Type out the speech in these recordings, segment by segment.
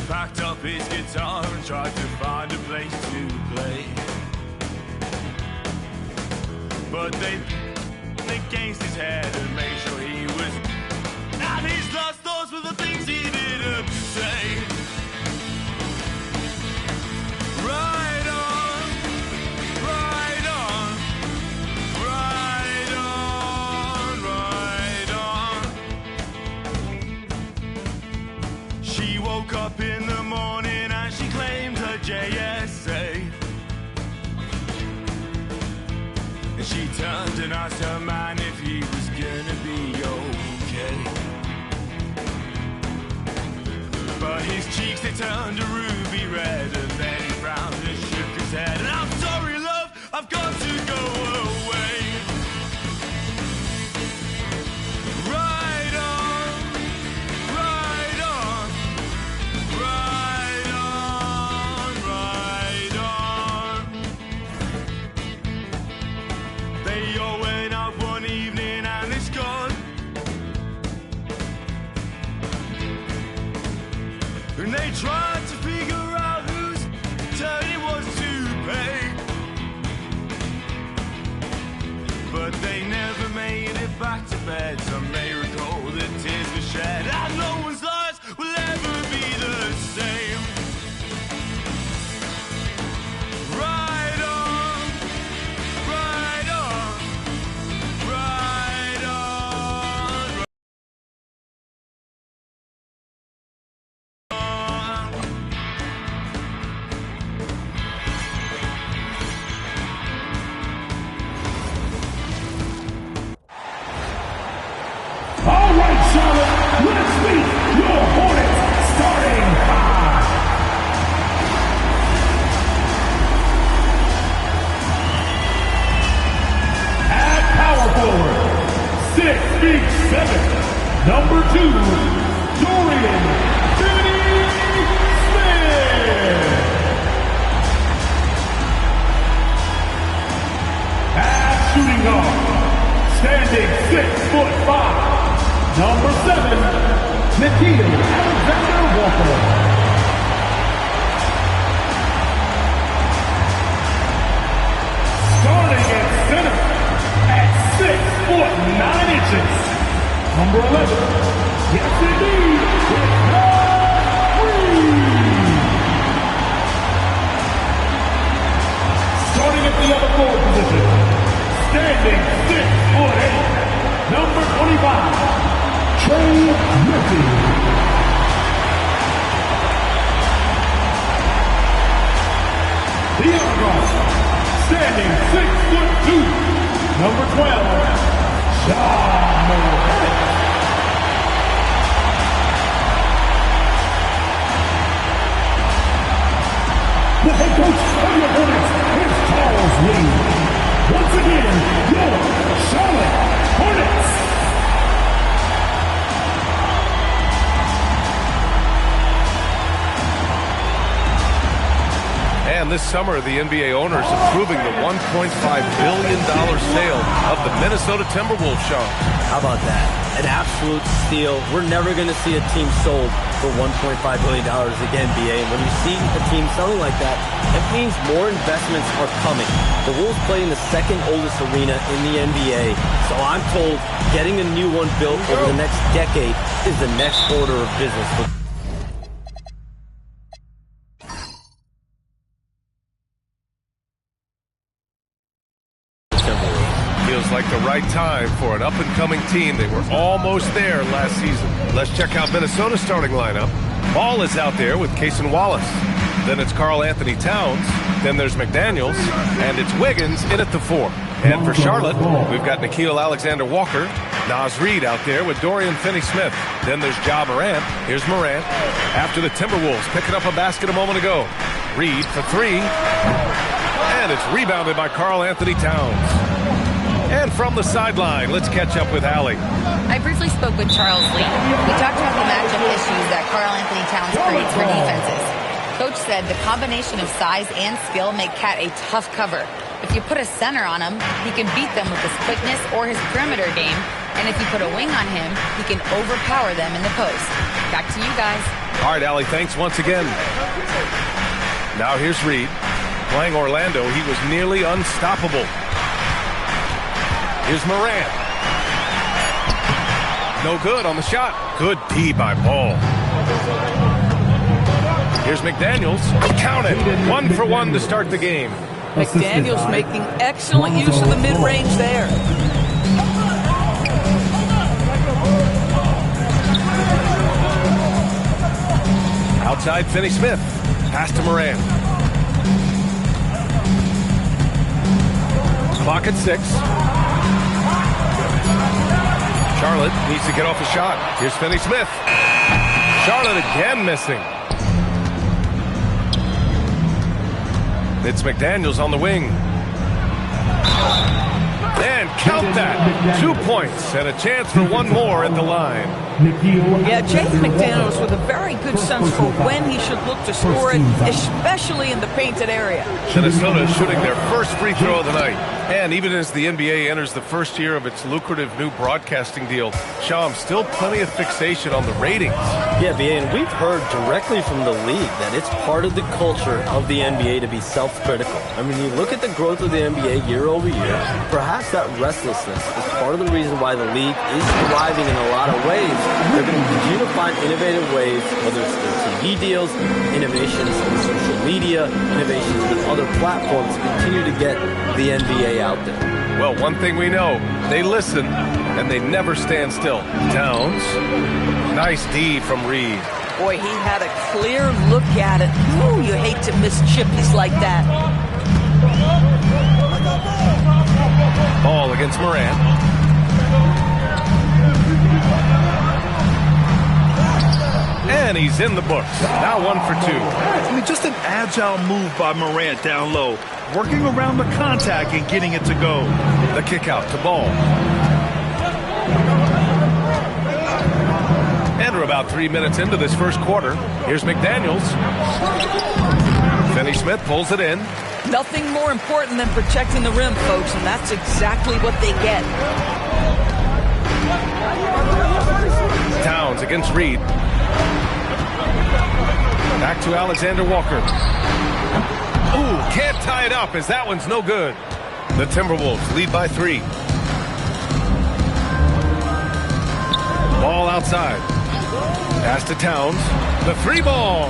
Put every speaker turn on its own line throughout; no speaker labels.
packed up his guitar and tried to find a place to play. But they against his head and made sure he was. And his last thoughts were the things he didn't say. Right on, right on, right on, right on. She woke up in the morning and she claimed her JSA. And she turned and asked her man if he was gonna be okay. But his cheeks, they turned a ruby red, and then he frowned and shook his head. And I'm sorry, love, I've got to go away. Right on, right on, right on, right on. They all went out one evening and it's gone. And they tried to figure out whose turn it was to pay. But they never made it back to bed. Some may recall that tears were shed, and no one's lives will ever be the same. Right on, right on, right on,
All right, Charlotte, let's meet your Hornets starting five. At power forward, 6'7", number 2, Dorian Finney-Smith. At shooting guard, standing 6'5", number 7, Nikhil Alexander Walker. Starting at center at 6'9", number 11, yes indeed, it's Reed. Starting at the other forward position, standing 6'8", number 25, Trey Murphy. The other guard, standing 6'2", number 12, John Moore. The head coach of your Hornets is Charles Lee. Once again, your Charlotte Hornets.
And this summer, the NBA owners approving the $1.5 billion sale of the Minnesota Timberwolves, Sean.
How about that? An absolute steal. We're never going to see a team sold for $1.5 billion again, BA. And when you see a team selling like that, it means more investments are coming. The Wolves play in the second oldest arena in the NBA. So I'm told getting a new one built over the next decade is the next order of business.
Feels like the right time for an up-and-coming team. They were almost there last season. Let's check out Minnesota's starting lineup. Ball is out there with Cason Wallace. Then it's Karl Anthony Towns. Then there's McDaniels. And it's Wiggins in at the 4. And for Charlotte, we've got Nikhil Alexander Walker. Naz Reid out there with Dorian Finney-Smith. Then there's Ja Morant. Here's Morant. After the Timberwolves picking up a basket a moment ago. Reid for 3. And it's rebounded by Karl Anthony Towns. And from the sideline, let's catch up with Allie.
I briefly spoke with Charles Lee. We talked about the matchup issues that Karl Anthony Towns creates for defenses. Coach said the combination of size and skill make Cat a tough cover. If you put a center on him, he can beat them with his quickness or his perimeter game. And if you put a wing on him, he can overpower them in the post. Back to you guys.
All right, Allie, thanks once again. Now here's Reed. Playing Orlando, he was nearly unstoppable. Here's Morant. No good on the shot. Good D by Ball. Here's McDaniels. Count it. 1 for 1 to start the game.
McDaniels making excellent use of the mid-range there.
Outside, Finney-Smith. Pass to Morant. Clock at 6. Charlotte needs to get off a shot. Here's Finney-Smith. Charlotte again missing. It's McDaniels on the wing. And count that. 2 points and a chance for one more at the line.
Yeah, Jaden McDaniels with a very good sense for when he should look to score it, especially in the painted area.
Minnesota is shooting their first free throw of the night. And even as the NBA enters the first year of its lucrative new broadcasting deal, Sham, still plenty of fixation on the ratings.
Yeah, BA, and we've heard directly from the league that it's part of the culture of the NBA to be self-critical. I mean, you look at the growth of the NBA year over year, perhaps that restlessness is part of the reason why the league is thriving in a lot of ways. They're going to continue to find innovative ways, whether it's their TV deals, innovations in social media, innovations with other platforms, to continue to get the NBA out there.
Well, one thing we know, they listen and they never stand still. Towns, nice D from Reed.
Boy, he had a clear look at it. Ooh, you hate to miss chippies like that.
Ball against Morant. And he's in the books. Now 1 for 2.
I mean, just an agile move by Morant down low, working around the contact and getting it to go.
The kick out to Ball. And we're about 3 minutes into this first quarter. Here's McDaniels. Finney-Smith pulls it in.
Nothing more important than protecting the rim, folks, and that's exactly what they get.
Towns against Reed. Back to Alexander Walker. Ooh, can't tie it up as that one's no good. The Timberwolves lead by 3. Ball outside. Pass to Towns. The 3 ball.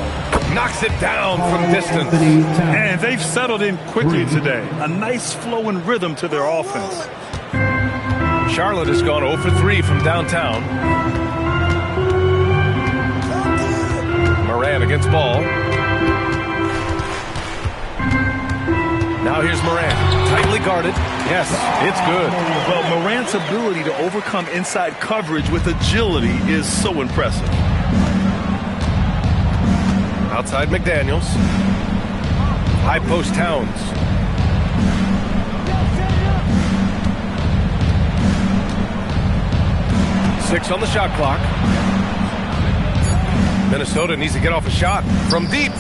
Knocks it down from distance.
And they've settled in quickly today. A nice flow and rhythm to their offense.
Charlotte has gone 0 for 3 from downtown. Morant against Ball. Now here's Morant. Tightly guarded. Yes, it's good.
Well, Morant's ability to overcome inside coverage with agility is so impressive.
Outside McDaniels. High post Towns. Six on the shot clock. Minnesota needs to get off a shot from deep.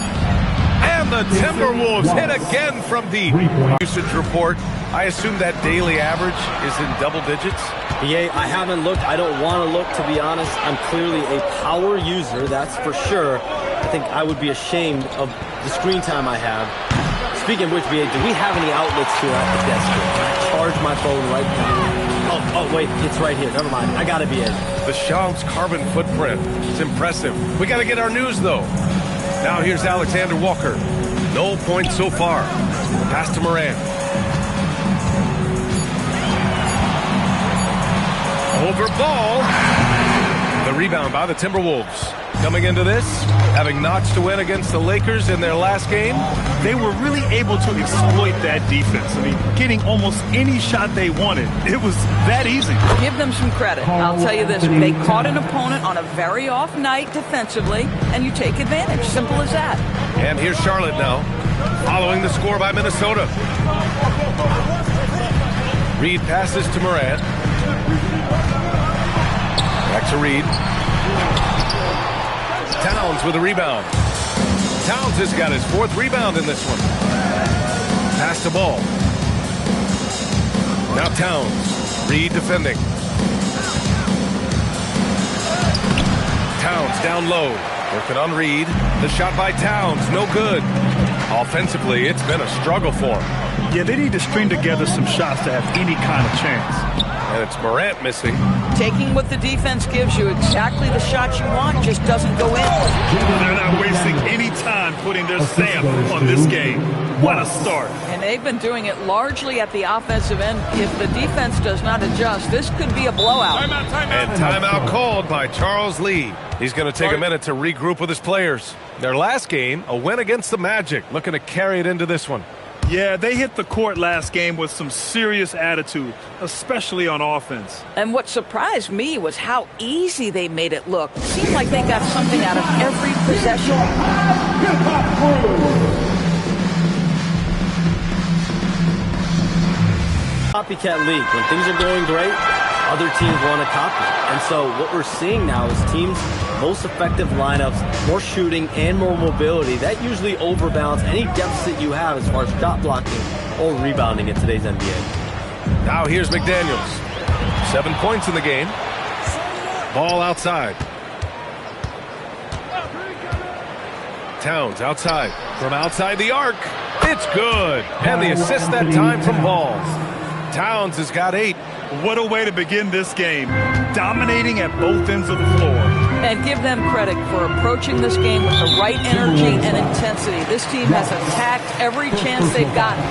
And the Timberwolves hit again from deep. Usage report. I assume that daily average is in double digits.
Yeah, I haven't looked. I don't want to look, to be honest. I'm clearly a power user, that's for sure. I think I would be ashamed of the screen time I have. Speaking of which, BA, do we have any outlets here at the desk? Can I charge my phone right now? Oh, wait, it's right here. Never mind. I got it, BA.
The Shams carbon footprint. It's impressive. We got to get our news, though. Now here's Alexander Walker. No points so far. Pass to Morant. Over Ball. The rebound by the Timberwolves. Coming into this, having notched to win against the Lakers in their last game.
They were really able to exploit that defense. I mean, getting almost any shot they wanted. It was that easy.
Give them some credit. I'll tell you this. They caught an opponent on a very off night defensively, and you take advantage. Simple as that.
And here's Charlotte now, following the score by Minnesota. Reed passes to Morant. Back to Reed. Towns with a rebound. Towns has got his 4th rebound in this one. Pass to Ball. Now Towns. Reed defending. Towns down low. Working on Reed. The shot by Towns, no good. Offensively, it's been a struggle for him.
Yeah, they need to string together some shots to have any kind of chance.
And it's Morant missing.
Taking what the defense gives you, exactly the shot you want, just doesn't go in.
They're not wasting any time putting their stamp on this game. What a start.
And they've been doing it largely at the offensive end. If the defense does not adjust, this could be a blowout.
And timeout called by Charles Lee. He's going to take a minute to regroup with his players. Their last game, a win against the Magic, looking to carry it into this one.
Yeah, they hit the court last game with some serious attitude, especially on offense.
And what surprised me was how easy they made it look. It seemed like they got something out of every possession.
Copycat league. When things are going great, other teams want to copy. And so what we're seeing now is teams' most effective lineups, more shooting and more mobility. That usually overbalance any deficit you have as far as shot blocking or rebounding in today's NBA.
Now here's McDaniels. 7 points in the game. Ball outside. Towns outside. From outside the arc. It's good. And the assist that time from Ball. Towns has got 8.
What a way to begin this game. Dominating at both ends of the floor.
And give them credit for approaching this game with the right energy and intensity. This team has attacked every chance they've gotten.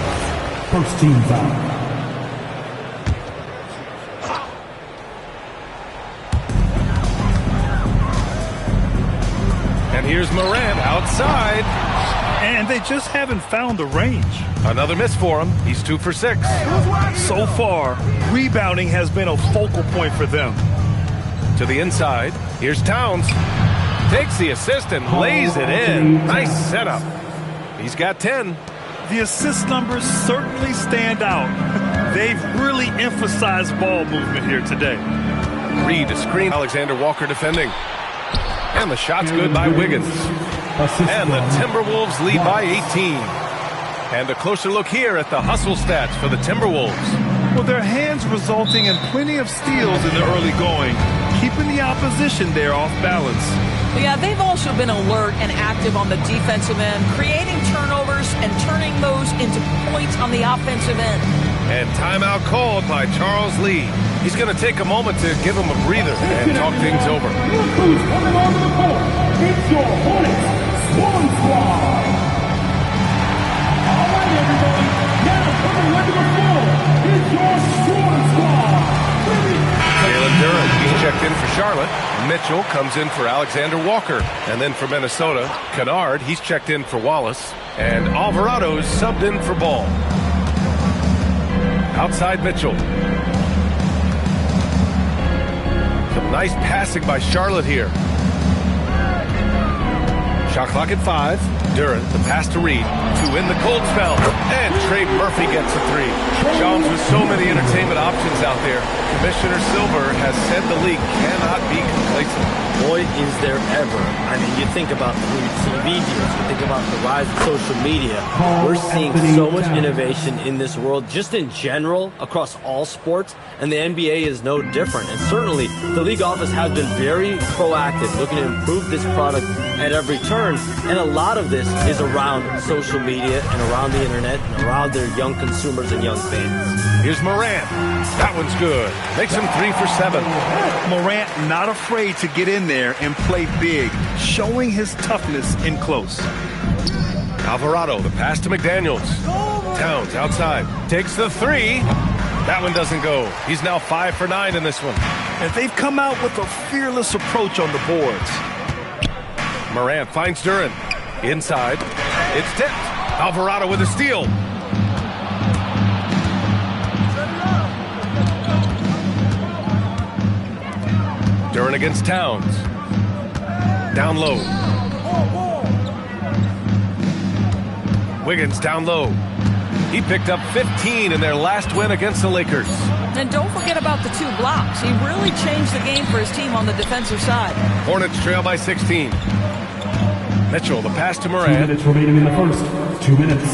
First team foul.
And here's Morant outside.
And they just haven't found the range.
Another miss for him. He's 2 for 6.
So far, rebounding has been a focal point for them.
To the inside. Here's Towns. Takes the assist and lays it in. Nice setup. He's got 10.
The assist numbers certainly stand out. They've really emphasized ball movement here today.
Reed to screen. Alexander Walker defending. And the shot's good by Wiggins. And the Timberwolves lead by 18. And a closer look here at the hustle stats for the Timberwolves.
Well, their hands resulting in plenty of steals in the early going, keeping the opposition there off balance.
Yeah, they've also been alert and active on the defensive end, creating turnovers and turning those into points on the offensive end.
And timeout called by Charles Lee. He's going to take a moment to give him a breather and talk things over.
Look who's coming onto the court. It's your Hornets Swan Squad. All right, everybody. Now coming onto the floor. It's your Swan Squad.
Jalen Duren, he's checked in for Charlotte. Mitchell comes in for Alexander Walker. And then for Minnesota, Kennard, he's checked in for Wallace. And Alvarado's subbed in for Ball. Outside Mitchell. Some nice passing by Charlotte here. Shot clock at 5. Duren, the pass to Reed. To win the cold spell. And Trey Murphy gets a 3. Jones, with so many entertainment options out there, Commissioner Silver has said the league cannot be complacent.
Boy, is there ever. I mean, you think about the new TV deals, you think about the rise of social media. We're seeing so much innovation in this world, just in general, across all sports, and the NBA is no different. And certainly, the league office has been very proactive, looking to improve this product at every turn. And a lot of this is around social media and around the internet and around their young consumers and young fans.
Here's Morant. That one's good. Makes him 3 for 7.
Morant not afraid to get in there and play big, showing his toughness in close.
Alvarado, the pass to McDaniels. Towns outside. Takes the 3. That one doesn't go. He's now 5 for 9 in this one.
And they've come out with a fearless approach on the boards.
Morant finds Duren. Inside. It's tipped. Alvarado with a steal. Duren against Towns. Down low. Wiggins down low. He picked up 15 in their last win against the Lakers.
And don't forget about the 2 blocks. He really changed the game for his team on the defensive side.
Hornets trail by 16. Mitchell, the pass to Morant.
2 minutes remaining in the first. 2 minutes.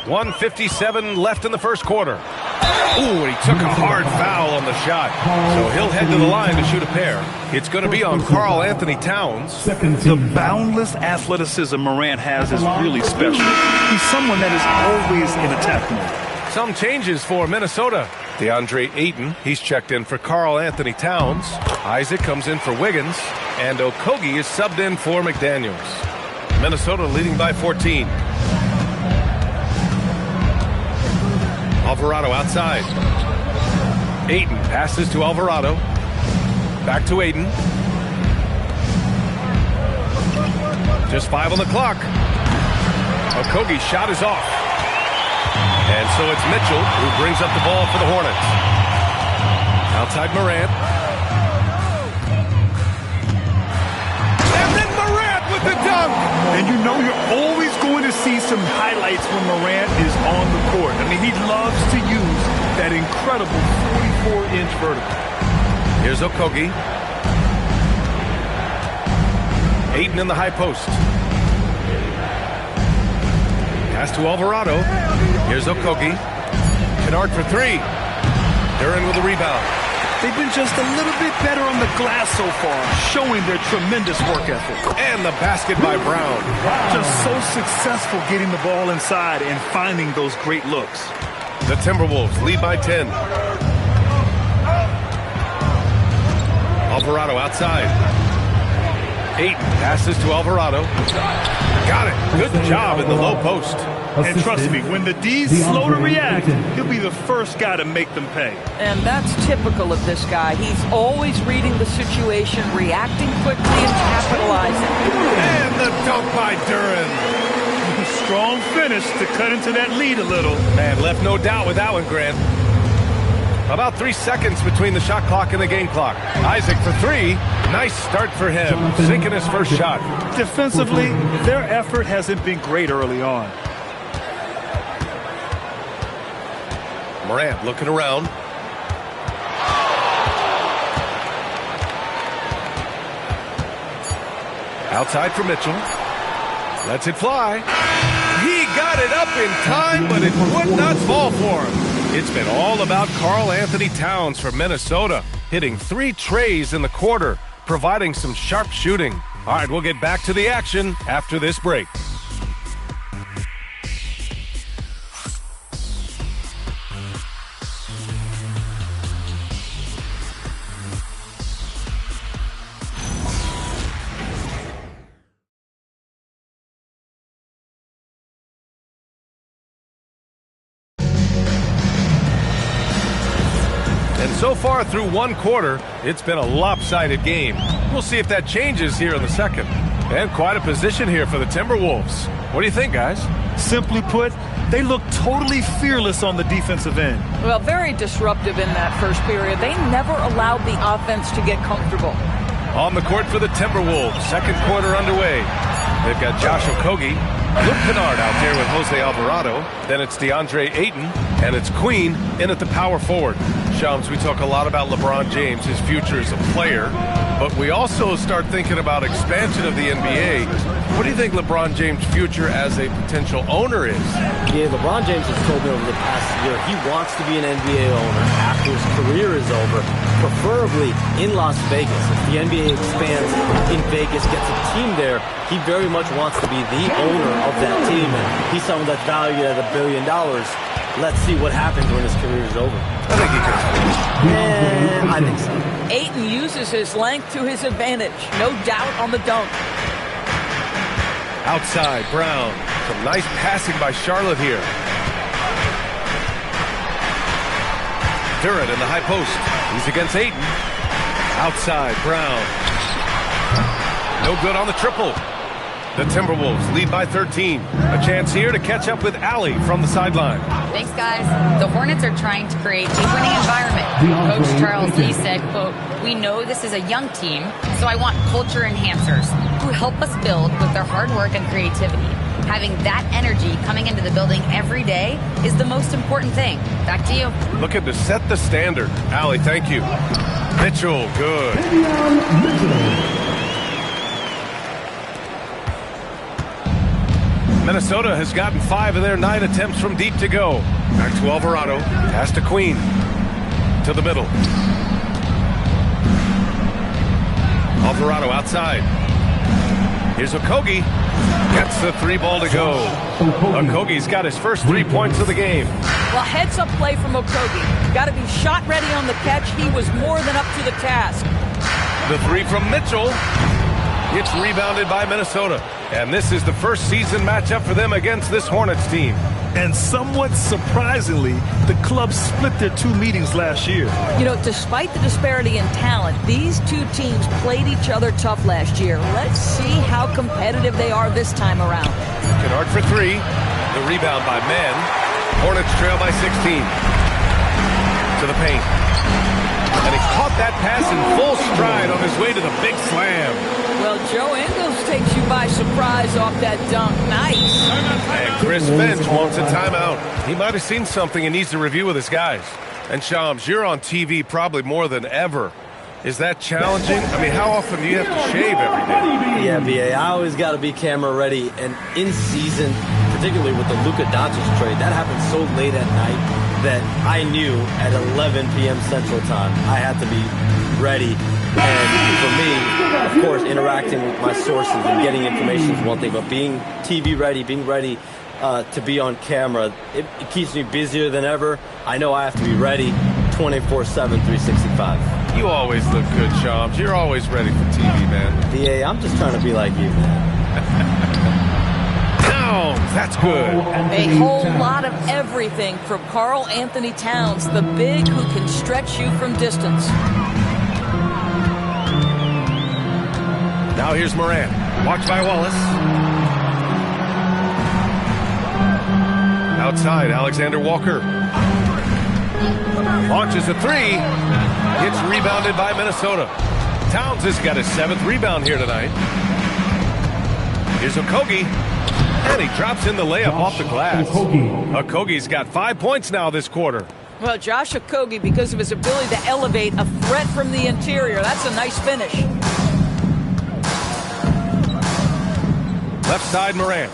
1:57 left in the first quarter. Ooh, and he took a hard foul on the shot. So he'll head to the line to shoot a pair. It's going to be on Karl Anthony Towns.
The boundless athleticism Morant has is really special. He's someone that is always in attack mode.
Some changes for Minnesota. DeAndre Ayton, he's checked in for Karl Anthony Towns. Isaac comes in for Wiggins. And Okogie is subbed in for McDaniels. Minnesota leading by 14. Alvarado outside. Ayton passes to Alvarado. Back to Ayton. Just 5 on the clock. Okogie's shot is off. And so it's Mitchell who brings up the ball for the Hornets. Outside Morant. And then Morant with the dunk.
And you know you're always going to see some highlights when Morant is on the court. I mean, he loves to use that incredible 44-inch vertical.
Here's Okogie. Ayton in the high post. Pass to Alvarado. Here's Okogie. Kennard for 3. Duran with the rebound.
They've been just a little bit better on the glass so far, showing their tremendous work ethic.
And the basket by Brown.
Just so successful getting the ball inside and finding those great looks.
The Timberwolves lead by 10. Alvarado outside. Ayton passes to Alvarado. Got it. Good job in the low post.
And trust me, when the D's slow to react, he'll be the first guy to make them pay.
And that's typical of this guy. He's always reading the situation, reacting quickly, and capitalizing.
And the dunk by Duran.
Strong finish to cut into that lead a little.
Man, left no doubt with that one, Grant. About 3 seconds between the shot clock and the game clock. Isaac for 3. Nice start for him, sinking his first shot.
Defensively, their effort hasn't been great early on.
Morant looking around. Outside for Mitchell. Lets it fly. He got it up in time, but it would not fall for him. It's been all about Karl Anthony Towns for Minnesota, hitting 3 trays in the quarter, providing some sharp shooting. All right, we'll get back to the action after this break. So far through one quarter, it's been a lopsided game. We'll see if that changes here in the second. And quite a position here for the Timberwolves. What do you think, guys?
Simply put, they look totally fearless on the defensive end.
Well, very disruptive in that first period. They never allowed the offense to get comfortable.
On the court for the Timberwolves, second quarter underway. They've got Josh Okogie, Luke Kennard out there with Jose Alvarado. Then it's DeAndre Ayton, and it's Queen in at the power forward. Shams, we talk a lot about LeBron James, his future as a player, but we also start thinking about expansion of the NBA. What do you think LeBron James' future as a potential owner is?
Yeah, LeBron James has told me over the past year he wants to be an NBA owner after his career is over, preferably in Las Vegas. If the NBA expands in Vegas, gets a team there, he very much wants to be the owner of that team, and he's someone that's valued at $1 billion. Let's see what happens when his career is over.
I think he can afford it.
I think so.
Ayton uses his length to his advantage. No doubt on the dunk.
Outside, Brown. Some nice passing by Charlotte here. Duran in the high post. He's against Ayton. Outside, Brown. No good on the triple. The Timberwolves lead by 13. A chance here to catch up with Allie from the sideline.
Thanks, guys. The Hornets are trying to create a winning environment. Coach Charles Lee said, quote, "We know this is a young team, so I want culture enhancers who help us build with their hard work and creativity. Having that energy coming into the building every day is the most important thing." Back to you.
Looking to set the standard. Allie, thank you. Mitchell, good. Minnesota has gotten 5 of their 9 attempts from deep to go. Back to Alvarado. Pass to Queen. To the middle. Alvarado outside. Here's Okogie. Gets the 3 ball to go. Okogie's got his first 3 points of the game.
Well, heads up play from Okogie. Got to be shot ready on the catch. He was more than up to the task.
The 3 from Mitchell. It's rebounded by Minnesota. And this is the first season matchup for them against this Hornets team.
And somewhat surprisingly, the club split their 2 meetings last year.
You know, despite the disparity in talent, these 2 teams played each other tough last year. Let's see how competitive they are this time around.
Kennard for 3. The rebound by Mann. Hornets trail by 16. To the paint. And he caught that pass in full stride on his way to the big slam.
Well, Joe Ingles takes you by surprise off that dunk. Nice.
And Chris Finch wants a timeout. He might have seen something and needs to review with his guys. And Shams, you're on TV probably more than ever. Is that challenging? I mean, how often do you have to shave every day?
Yeah, BA, I always got to be camera ready. And in season, particularly with the Luka Doncic trade, that happened so late at night that I knew at 11 p.m. Central Time I had to be ready. And for me, of course, interacting with my sources and getting information is one thing, but being TV ready, being ready to be on camera, it keeps me busier than ever. I know I have to be ready 24/7, 365.
You always look good, Shams. You're always ready for TV, man.
BA, I'm just trying to be like you, man.
That's good.
A whole lot of everything from Karl Anthony Towns, the big who can stretch you from distance.
Now here's Morant. Watched by Wallace. Outside, Alexander Walker. Launches a 3. It's rebounded by Minnesota. Towns has got his 7th rebound here tonight. Here's Okogie. And he drops in the layup off the glass. Okogie's got 5 points now this quarter.
Well, Josh Okogie, because of his ability to elevate a threat from the interior, that's a nice finish.
Left side, Morant.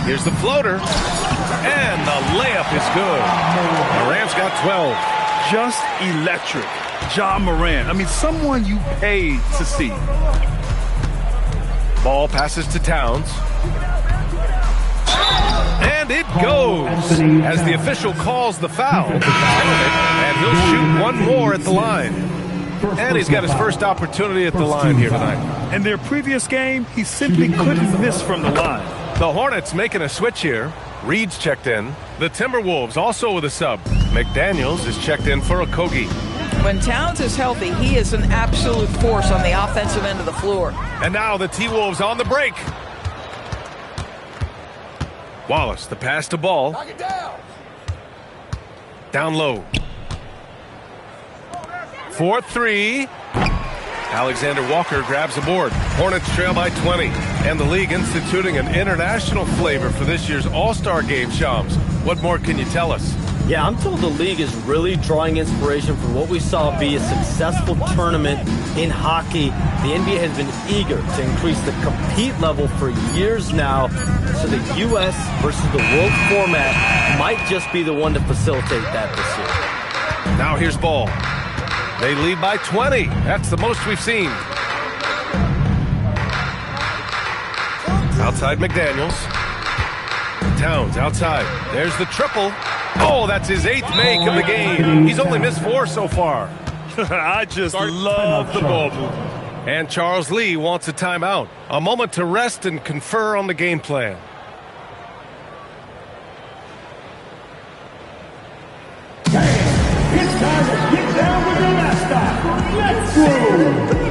Here's the floater. And the layup is good. Morant's got 12.
Just electric. Ja Morant. I mean, someone you paid to see.
Ball passes to Towns. And it goes as the official calls the foul. And he'll shoot one more at the line. And he's got his first opportunity at the line here tonight.
In their previous game, he simply couldn't miss from the line.
The Hornets making a switch here. Reed's checked in. The Timberwolves also with a sub. McDaniels is checked in for Okogie.
When Towns is healthy, he is an absolute force on the offensive end of the floor.
And now the T-Wolves on the break. Wallace, the pass to Ball.
Knock it down.
Down low. 4-3. Alexander Walker grabs the board. Hornets trail by 20. And the league instituting an international flavor for this year's All-Star Game, Shams. What more can you tell us?
Yeah, I'm told the league is really drawing inspiration from what we saw be a successful tournament in hockey. The NBA has been eager to increase the compete level for years now, so the U.S. versus the world format might just be the one to facilitate that this year.
Now here's Ball. They lead by 20. That's the most we've seen. Outside McDaniels. Towns outside. There's the triple. Oh, that's his 8th make of the game. He's only missed 4 so far.
I just love the ball movement.
And Charles Lee wants a timeout. A moment to rest and confer on the game plan.
It's time to get down with the mascot. Let's go!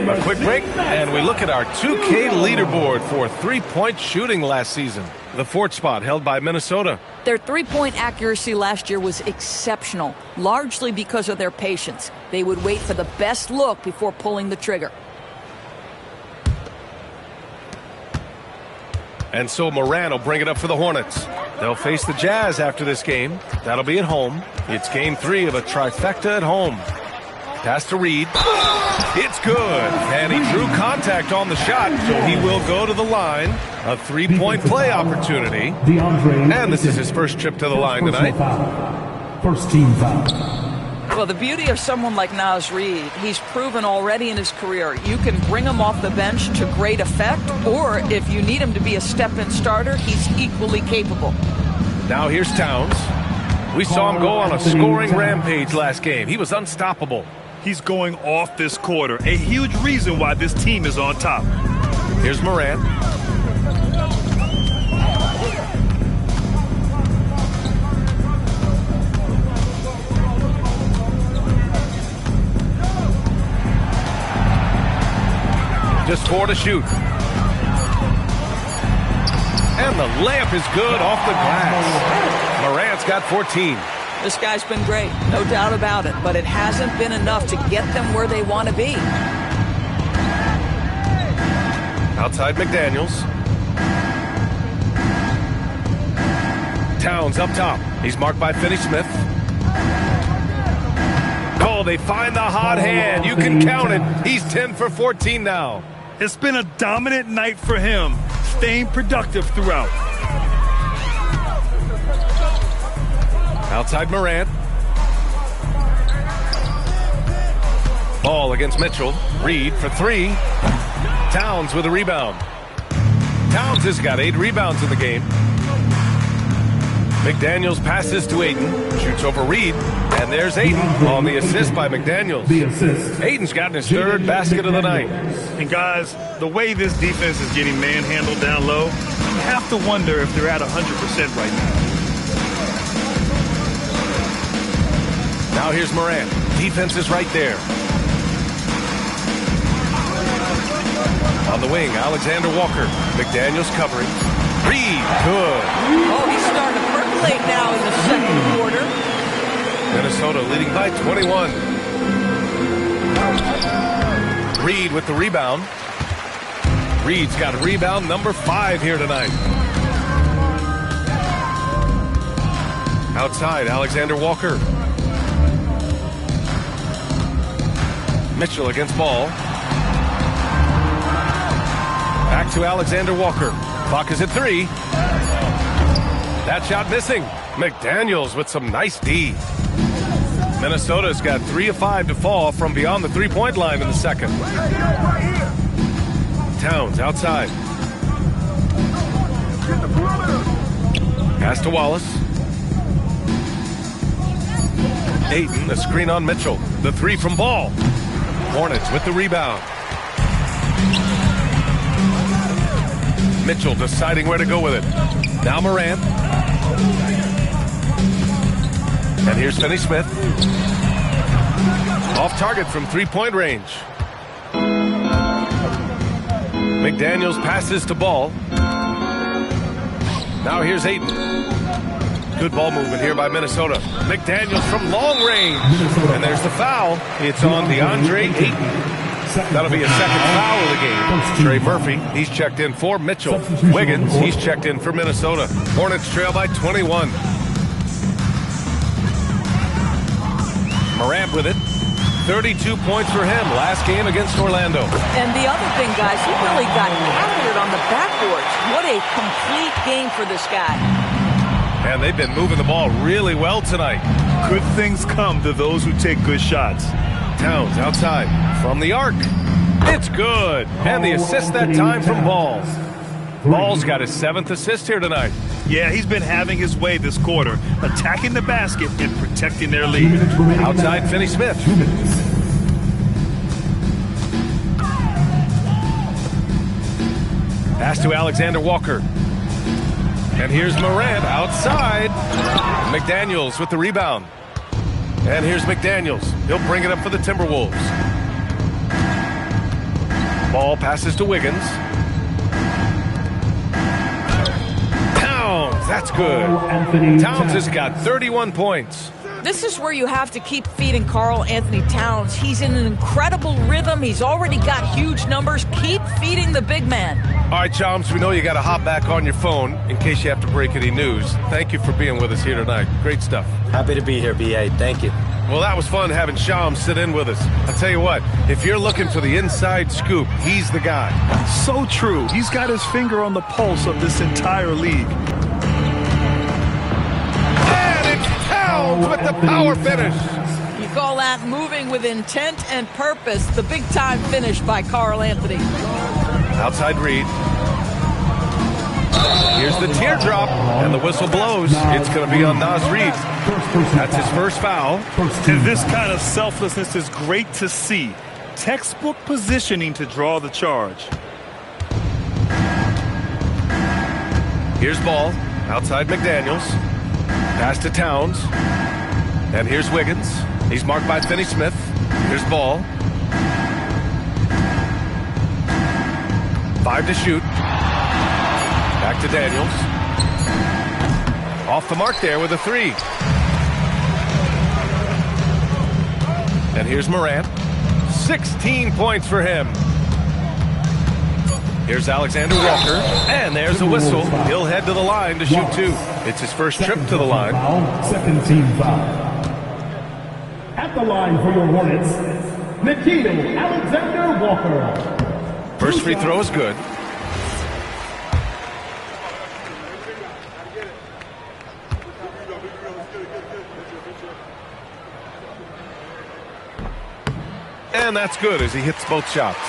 A quick break, and we look at our 2K leaderboard for three-point shooting last season. The 4th spot held by Minnesota.
Their three-point accuracy last year was exceptional, largely because of their patience. They would wait for the best look before pulling the trigger.
And so Moran will bring it up for the Hornets. They'll face the Jazz after this game. That'll be at home. It's game 3 of a trifecta at home. Pass to Reed. It's good. And he drew contact on the shot, so he will go to the line. A 3-point play opportunity. And this is his first trip to the line tonight.
First team foul.
Well, the beauty of someone like Naz Reid, he's proven already in his career, you can bring him off the bench to great effect, or if you need him to be a step-in starter, he's equally capable.
Now here's Towns. We saw him go on a scoring rampage last game. He was unstoppable.
He's going off this quarter. A huge reason why this team is on top.
Here's Morant. Just 4 to shoot. And the layup is good off the glass. Morant's got 14.
This guy's been great, no doubt about it, but it hasn't been enough to get them where they want to be.
Outside McDaniels. Towns up top. He's marked by Finney-Smith. Oh, they find the hot hand. You can count it. He's 10 for 14 now.
It's been a dominant night for him, staying productive throughout.
Outside Morant. Ball against Mitchell. Reed for 3. Towns with a rebound. Towns has got 8 rebounds in the game. McDaniels passes to Ayton. Shoots over Reed. And there's Ayton on the assist by McDaniels. Ayton's gotten his 3rd basket of the night.
And guys, the way this defense is getting manhandled down low, you have to wonder if they're at 100% right now.
Now here's Morant. Defense is right there. On the wing, Alexander Walker. McDaniels covering. Reed, good.
Oh, he's starting to percolate now in the second quarter.
Minnesota leading by 21. Reed with the rebound. Reed's got rebound number 5 here tonight. Outside, Alexander Walker. Mitchell against Ball. Back to Alexander Walker. Clock is at 3. That shot missing. McDaniels with some nice D. Minnesota's got 3 of 5 to fall from beyond the 3-point line in the second. Towns outside. Pass to Wallace. Ayton, the screen on Mitchell. The 3 from Ball. Hornets with the rebound. Mitchell deciding where to go with it. Now Morant. And here's Finney-Smith. Off target from 3-point range. McDaniels passes to Ball. Now here's Ayton. Good ball movement here by Minnesota. McDaniels from long range. And there's the foul. It's on DeAndre Ayton. That'll be a second foul of the game. Trey Murphy, he's checked in for Mitchell. Wiggins, he's checked in for Minnesota. Hornets trail by 21. Morant with it. 32 points for him last game against Orlando.
And the other thing, guys, he really got after it on the backboards. What a complete game for this guy.
And they've been moving the ball really well tonight.
Good things come to those who take good shots.
Towns outside from the arc. It's good. And the assist that time from Ball. Ball's got his 7th assist here tonight.
Yeah, he's been having his way this quarter, attacking the basket and protecting their lead.
Outside Finney-Smith. Pass to Alexander Walker. And here's Morant outside. McDaniels with the rebound. And here's McDaniels. He'll bring it up for the Timberwolves. Ball passes to Wiggins. Towns, that's good. Towns has got 31 points.
This is where you have to keep feeding Karl Anthony Towns. He's in an incredible rhythm. He's already got huge numbers. Keep feeding the big man.
All right, Chums, we know you got to hop back on your phone in case you have to break any news. Thank you for being with us here tonight. Great stuff.
Happy to be here, B.A. Thank you.
Well, that was fun having Shams sit in with us. I'll tell you what, if you're looking for the inside scoop, he's the guy.
So true. He's got his finger on the pulse of this entire league.
And it's Towns with the power finish.
You call that moving with intent and purpose. The big-time finish by Karl Anthony.
Outside read. Here's the teardrop, and the whistle blows. It's going to be on Naz Reid. That's his first foul.
And this kind of selflessness is great to see. Textbook positioning to draw the charge.
Here's ball. Outside McDaniels. Pass to Towns. And here's Wiggins. He's marked by Finney Smith. Here's ball. 5 to shoot. Back to Daniels. Off the mark there with a 3. And here's Morant. 16 points for him. Here's Alexander Walker. And there's a whistle. He'll head to the line to shoot 2. It's his first trip to the line.
Second team foul. At the line for your Hornets, Nickeil Alexander Walker.
First free throw is good. And that's good as he hits both shots.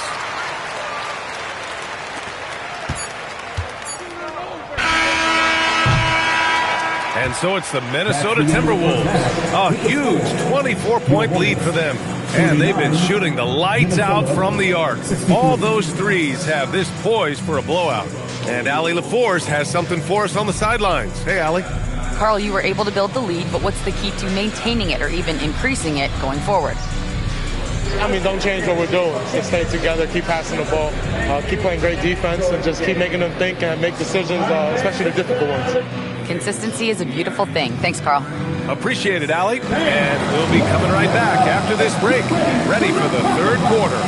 And so it's the Minnesota Timberwolves. A huge 24-point lead for them. And they've been shooting the lights out from the arc. All those threes have this poised for a blowout. And Allie LaForce has something for us on the sidelines. Hey, Allie.
Karl, you were able to build the lead, but what's the key to maintaining it or even increasing it going forward?
I mean, don't change what we're doing. Just stay together, keep passing the ball, keep playing great defense, and just keep making them think and make decisions, especially the difficult ones.
Consistency is a beautiful thing. Thanks, Karl.
Appreciate it, Allie. And we'll be coming right back after this break, ready for the third quarter.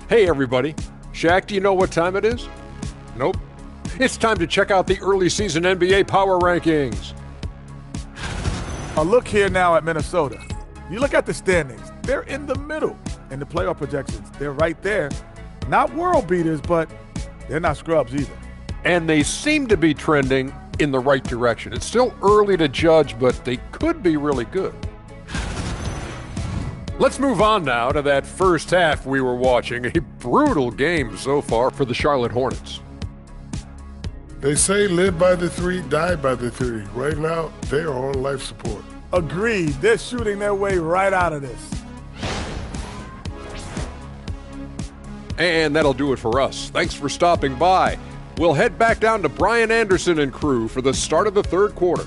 Hey everybody, Shaq, do you know what time it is? Nope. It's time to check out the early season NBA Power Rankings.
A look here now at Minnesota. You look at the standings, they're in the middle. In the playoff projections, they're right there. Not world beaters, but they're not scrubs either.
And they seem to be trending in the right direction. It's still early to judge, but they could be really good. Let's move on now to that first half we were watching. A brutal game so far for the Charlotte Hornets.
They say live by the 3, die by the 3. Right now, they are on life support.
Agreed. They're shooting their way right out of this.
And that'll do it for us. Thanks for stopping by. We'll head back down to Brian Anderson and crew for the start of the third quarter.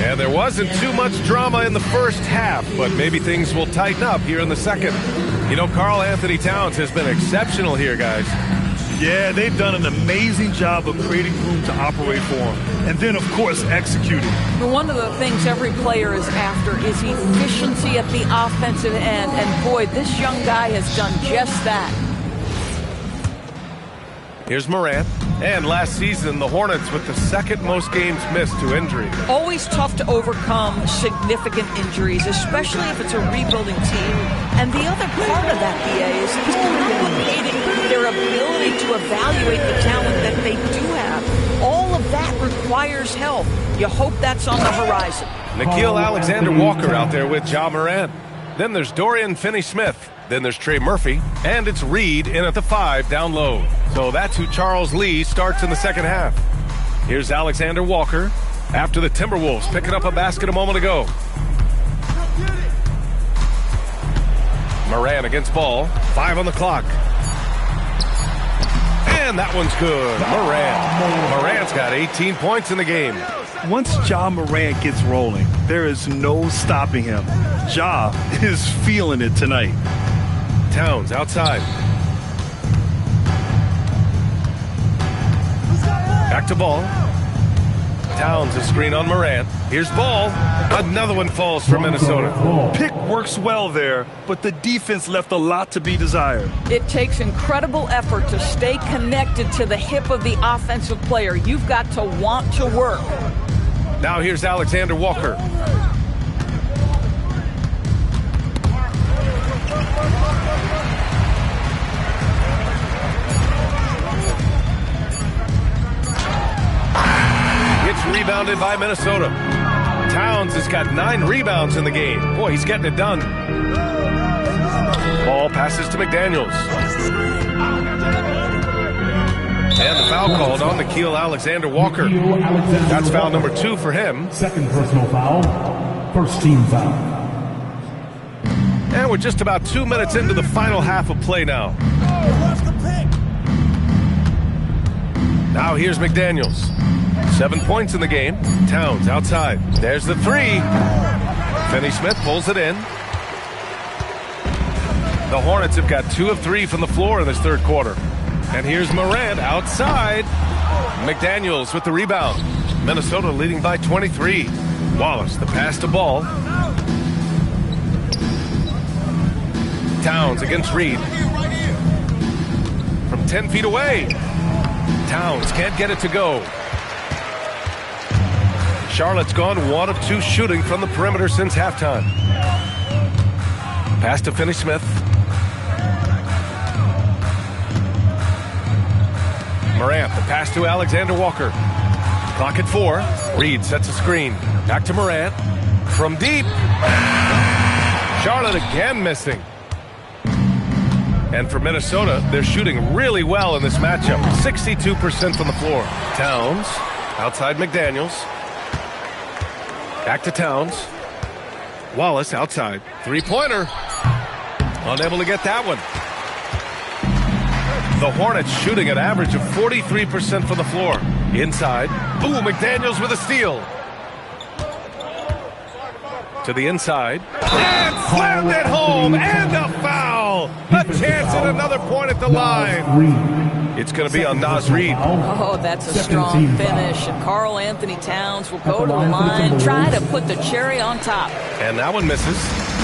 And there wasn't too much drama in the first half, but maybe things will tighten up here in the second. You know, Karl Anthony Towns has been exceptional here, guys.
Yeah, they've done an amazing job of creating room to operate for him. And then, of course, executing.
One of the things every player is after is efficiency at the offensive end. And boy, this young guy has done just that.
Here's Morant. And last season, the Hornets with the second most games missed to injury.
Always tough to overcome significant injuries, especially if it's a rebuilding team. And the other part of that, PA, is communicating their ability to evaluate the talent that they do have. All of that requires help. You hope that's on the horizon.
Nickeil Alexander Walker out there with Ja Morant. Then there's Dorian Finney-Smith. Then there's Trey Murphy. And it's Reed in at the 5 down low. So that's who Charles Lee starts in the second half. Here's Alexander Walker after the Timberwolves picking up a basket a moment ago. Moran against ball. 5 on the clock. And that one's good. Moran's got 18 points in the game.
Once Ja Morant gets rolling, there is no stopping him. Ja is feeling it tonight.
Towns outside. Back to ball. Towns a screen on Morant. Here's ball. Another one falls for Minnesota.
Pick works well there, but the defense left a lot to be desired.
It takes incredible effort to stay connected to the hip of the offensive player. You've got to want to work.
Now here's Alexander Walker. It's rebounded by Minnesota. Towns has got 9 rebounds in the game. Boy, he's getting it done. Ball passes to McDaniels. And the foul called on Nickeil Alexander Walker. That's foul number 2 for him.
Second personal foul. First team foul.
And we're just about 2 minutes into the final half of play now. Now here's McDaniels. 7 points in the game. Towns outside. There's the 3. Finney Smith pulls it in. The Hornets have got 2 of 3 from the floor in this third quarter. And here's Morant outside. McDaniels with the rebound. Minnesota leading by 23. Wallace, the pass to ball. Towns against Reed. From 10 feet away. Towns can't get it to go. Charlotte's gone 1 of 2 shooting from the perimeter since halftime. Pass to Finney Smith. Morant, the pass to Alexander Walker. Clock at 4. Reed sets a screen. Back to Morant. From deep. Charlotte again missing. And for Minnesota, they're shooting really well in this matchup. 62% from the floor. Towns, outside McDaniels. Back to Towns. Wallace outside. 3-pointer. Unable to get that one. The Hornets shooting an average of 43% from the floor. Inside. Ooh, McDaniels with a steal. To the inside. And slammed it home. And a foul. A chance at another point at the line. It's going to be on Naz Reid.
Oh, that's a strong finish. And Karl Anthony Towns will go to the line, try to put the cherry on top.
And that one misses.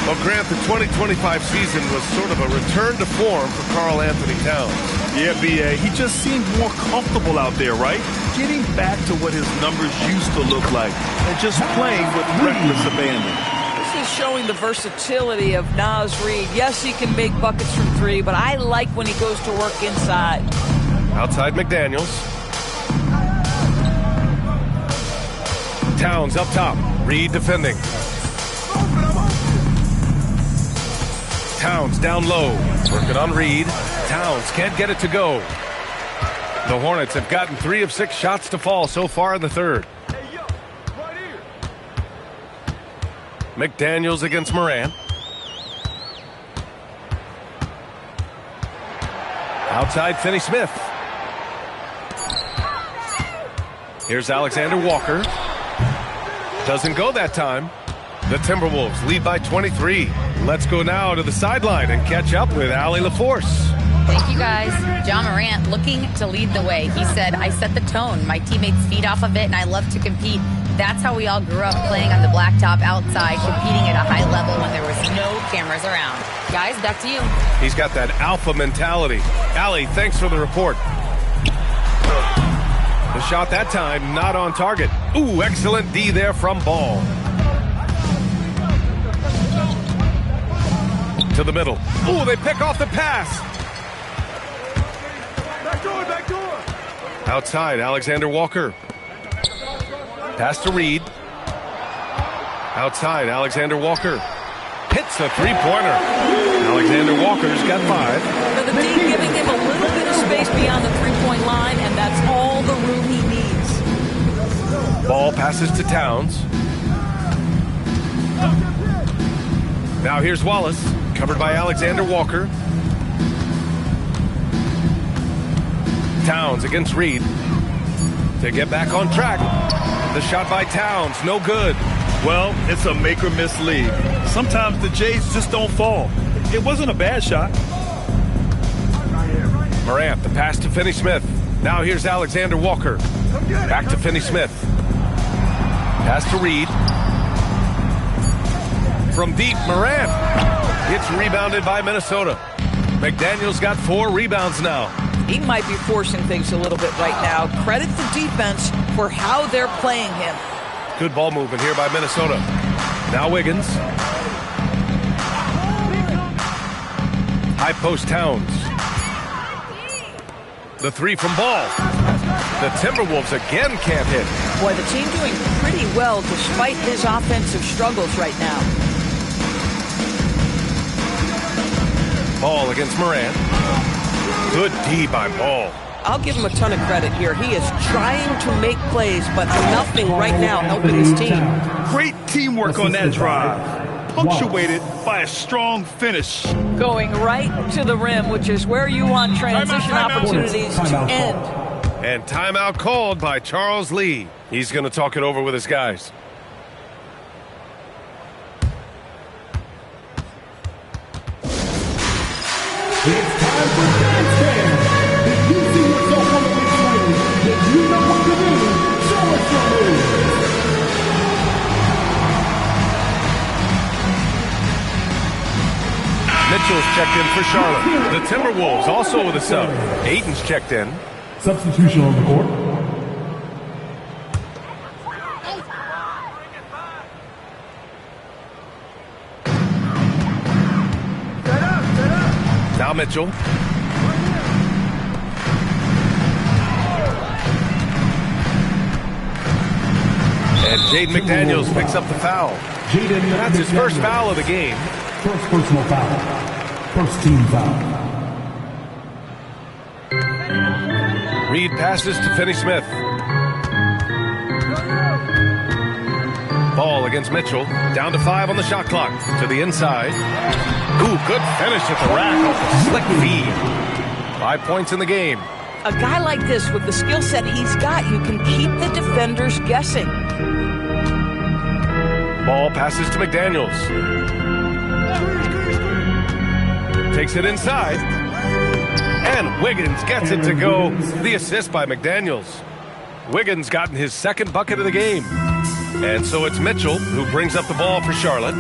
Well, Grant, the 2025 season was sort of a return to form for Karl Anthony Towns.
Yeah, B.A., he just seemed more comfortable out there, right? Getting back to what his numbers used to look like and just playing with reckless abandon.
This is showing the versatility of Naz Reid. Yes, he can make buckets from 3, but I like when he goes to work inside.
Outside McDaniels. Towns up top. Reed defending. Towns down low. Working on Reed. Towns can't get it to go. The Hornets have gotten 3 of 6 shots to fall so far in the third. McDaniels against Morant. Outside Finney Smith. Here's Alexander Walker. Doesn't go that time. The Timberwolves lead by 23. Let's go now to the sideline and catch up with Allie LaForce.
Thank you, guys. Ja Morant looking to lead the way. He said, I set the tone. My teammates feed off of it, and I love to compete. That's how we all grew up, playing on the blacktop outside, competing at a high level when there was no cameras around. Guys, back to you.
He's got that alpha mentality. Allie, thanks for the report. The shot that time, not on target. Ooh, excellent D there from Ball. To the middle. Ooh, they pick off the pass.
Back door.
Outside, Alexander Walker. Pass to Reed. Outside, Alexander Walker. Hits a three-pointer. Alexander Walker's got 5.
For the D giving him a little bit of space beyond the three-point line, and that's all the room he needs.
Ball passes to Towns. Now here's Wallace. Covered by Alexander Walker. Towns against Reed. To get back on track. The shot by Towns, no good.
Well, it's a make or miss league. Sometimes the Jays just don't fall. It wasn't a bad shot.
Morant, the pass to Finney-Smith. Now here's Alexander Walker. Back to Finney-Smith. Pass to Reed. From deep, Morant. It's rebounded by Minnesota. McDaniel's got 4 rebounds now.
He might be forcing things a little bit right now. Credit the defense for how they're playing him.
Good ball movement here by Minnesota. Now Wiggins. High post Towns. The 3 from Ball. The Timberwolves again can't hit.
Boy, the team doing pretty well despite his offensive struggles right now.
Ball against Morant. Good D by Ball.
I'll give him a ton of credit here. He is trying to make plays, but nothing right now helping his team.
Great teamwork on that drive, punctuated by a strong finish.
Going right to the rim, which is where you want transition opportunities to end.
And timeout called by Charles Lee. He's going to talk it over with his guys.
It's time for Dance Dance. If you see yourself on the big screen, then you know what to do. Show us your moves.
Mitchell's checked in for Charlotte. The Timberwolves also with a sub. Ayton's checked in.
Substitution on the court.
Now Mitchell. And Jaden McDaniels picks up the foul. That's his first foul of the game.
First personal foul. First team foul.
Reed passes to Finney-Smith. Ball against Mitchell. Down to 5 on the shot clock. To the inside. Ooh, good finish at the rack off a slick feed. 5 points in the game.
A guy like this with the skill set he's got, you can keep the defenders guessing.
Ball passes to McDaniels. Takes it inside. And Wiggins gets it to go. The assist by McDaniels. Wiggins gotten his second bucket of the game. And so it's Mitchell who brings up the ball for Charlotte.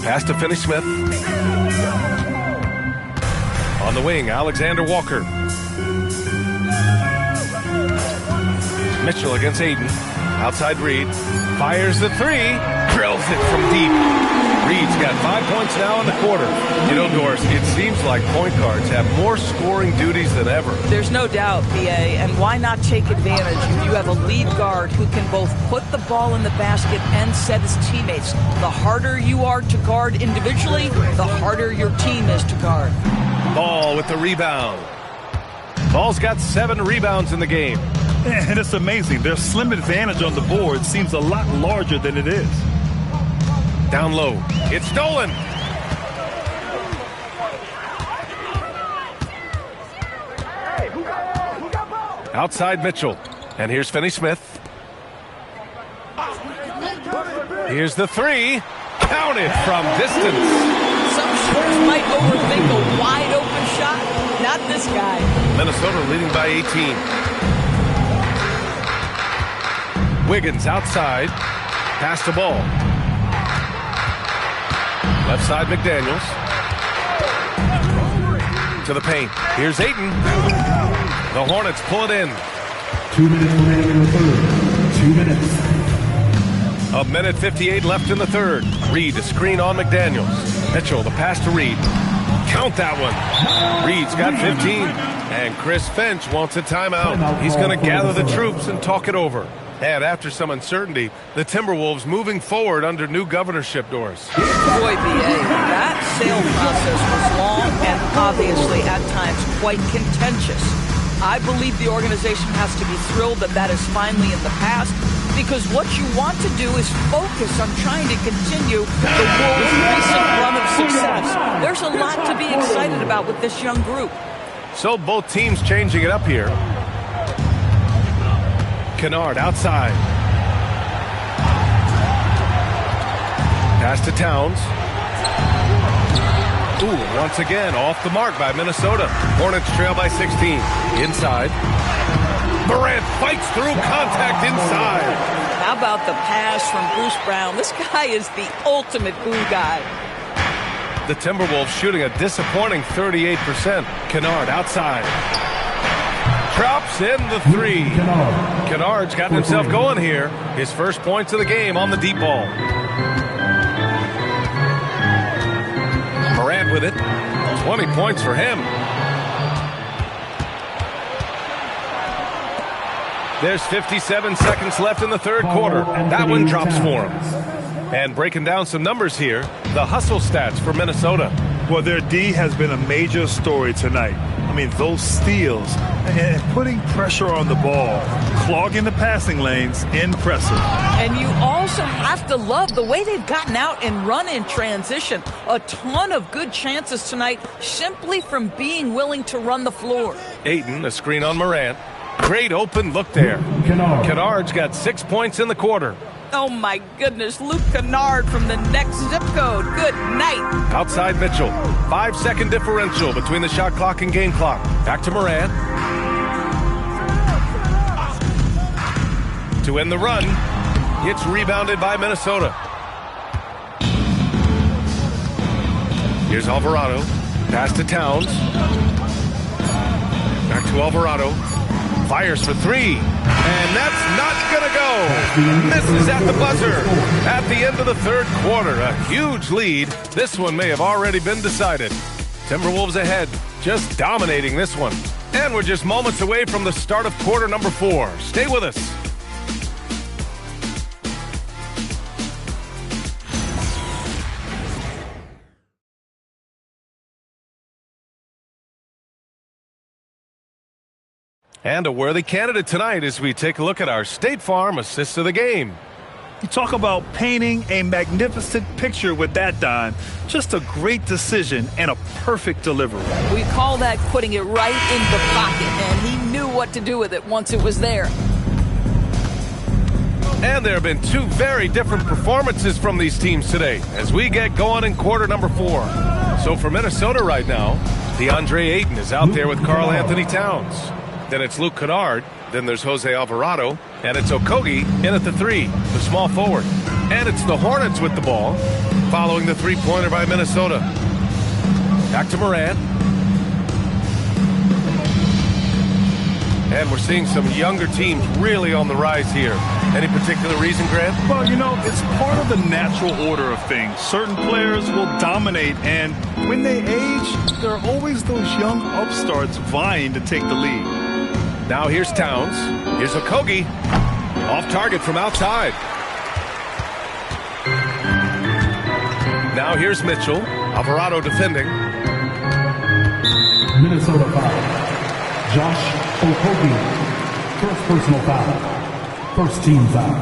Pass to Finney-Smith. On the wing, Alexander Walker. Mitchell against Ayton. Outside Reed. Fires the 3. Drills it from deep. Reed's got 5 points now in the quarter. You know, Doris, it seems like point guards have more scoring duties than ever.
There's no doubt, BA, and why not take advantage if you have a lead guard who can both put the ball in the basket and set his teammates. The harder you are to guard individually, the harder your team is to guard.
Ball with the rebound. Ball's got 7 rebounds in the game.
And it's amazing. Their slim advantage on the board seems a lot larger than it is.
Down low. It's stolen. Outside Mitchell. And here's Finney-Smith. Here's the 3. Counted from distance.
Some shooters might overthink a wide open shot. Not this guy.
Minnesota leading by 18. Wiggins outside. Pass the ball. Left side McDaniels. To the paint. Here's Ayton. The Hornets pull it in.
2 minutes remaining in the third. 2 minutes.
A minute 58 left in the third. Reed, a screen on McDaniels. Mitchell, the pass to Reed. Count that one. Reed's got 15. And Chris Finch wants a timeout. He's going to gather the troops and talk it over. And after some uncertainty, the Timberwolves moving forward under new governorship, Doris.
Boy, BA, that sale process was long and obviously at times quite contentious. I believe the organization has to be thrilled that that is finally in the past. because what you want to do is focus on trying to continue the Wolves' recent run of success. There's a lot to be excited about with this young group.
So both teams changing it up here. Kennard outside. Pass to Towns. Ooh, once again, off the mark by Minnesota. Hornets trail by 16. Inside. Morant fights through contact inside.
How about the pass from Bruce Brown? This guy is the ultimate glue guy.
The Timberwolves shooting a disappointing 38%. Kennard outside. Drops in the three. Kennard's gotten himself going here. His first points of the game on the deep ball. Morant with it. 20 points for him. There's 57 seconds left in the third quarter. That one drops for him. And breaking down some numbers here, the hustle stats for Minnesota.
Well, their D has been a major story tonight. I mean, those steals and putting pressure on the ball, clogging the passing lanes, impressive.
And you also have to love the way they've gotten out and run in transition. A ton of good chances tonight simply from being willing to run the floor.
Ayton, a screen on Morant. Great open look there. Kennard's got 6 points in the quarter.
Oh, my goodness. Luke Kennard from the next zip code. Good night.
Outside Mitchell. 5-second differential between the shot clock and game clock. Back to Morant. To end the run. It's rebounded by Minnesota. Here's Alvarado. Pass to Towns. Back to Alvarado. Fires for three. And that's not going to go. Misses at the buzzer. At the end of the third quarter, a huge lead. This one may have already been decided. Timberwolves ahead, just dominating this one. And we're just moments away from the start of quarter number 4. Stay with us. And a worthy candidate tonight as we take a look at our State Farm assist of the game.
You talk about painting a magnificent picture with that, Don. Just a great decision and a perfect delivery.
We call that putting it right in the pocket, and he knew what to do with it once it was there.
And there have been two very different performances from these teams today as we get going in quarter number 4. So for Minnesota right now, DeAndre Ayton is out there with Karl Anthony Towns. Then it's Luke Kennard. Then there's Jose Alvarado. And it's Okogie in at the 3, the small forward. And it's the Hornets with the ball, following the three-pointer by Minnesota. Back to Morant. And we're seeing some younger teams really on the rise here. Any particular reason, Grant?
Well, you know, it's part of the natural order of things. Certain players will dominate, and when they age, there are always those young upstarts vying to take the lead.
Now here's Towns. Here's Okogie. Off target from outside. Now here's Mitchell. Alvarado defending.
Minnesota foul. Josh Okogie. First personal foul. First team foul.